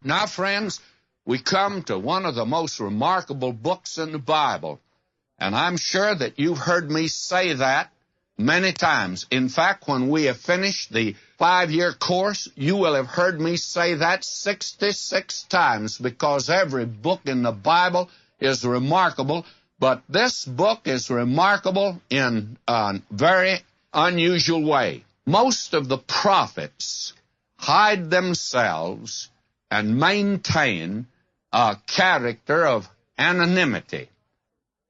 Now, friends, we come to one of the most remarkable books in the Bible, and I'm sure that you've heard me say that many times. In fact, when we have finished the 5-year course, you will have heard me say that 66 times, because every book in the Bible is remarkable, but this book is remarkable in a very unusual way. Most of the prophets hide themselves and maintain a character of anonymity.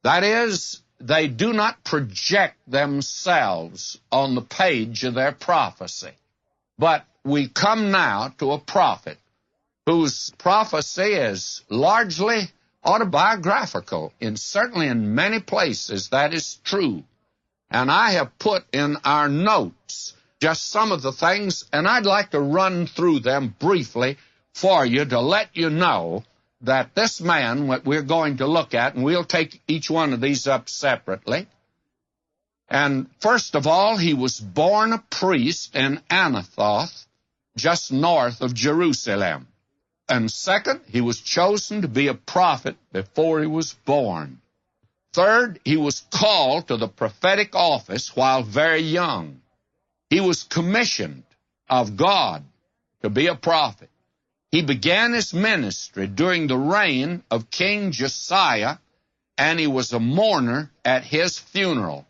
That is, they do not project themselves on the page of their prophecy. But we come now to a prophet whose prophecy is largely autobiographical, and certainly in many places that is true. And I have put in our notes just some of the things, and I'd like to run through them briefly for you to let you know that this man, what we're going to look at, and we'll take each one of these up separately. And first of all, he was born a priest in Anathoth, just north of Jerusalem. And second, he was chosen to be a prophet before he was born. Third, he was called to the prophetic office while very young. He was commissioned of God to be a prophet. He began his ministry during the reign of King Josiah, and he was a mourner at his funeral.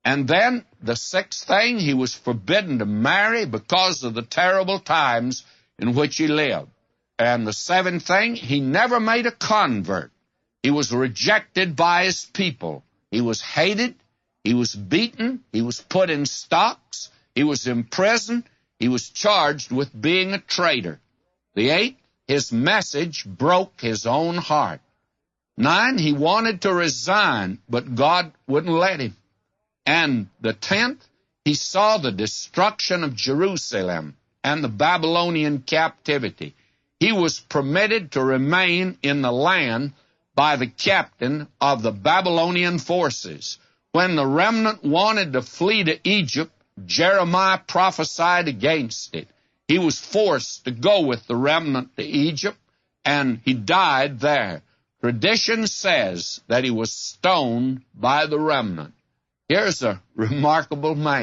And then, the sixth thing, he was forbidden to marry because of the terrible times in which he lived. And the seventh thing, he never made a convert. He was rejected by his people. He was hated. He was beaten. He was put in stocks. He was imprisoned. He was charged with being a traitor. The eighth, his message broke his own heart. 9, he wanted to resign, but God wouldn't let him. And the 10th, he saw the destruction of Jerusalem and the Babylonian captivity. He was permitted to remain in the land by the captain of the Babylonian forces. When the remnant wanted to flee to Egypt, Jeremiah prophesied against it. He was forced to go with the remnant to Egypt, and he died there. Tradition says that he was stoned by the remnant. Here's a remarkable man.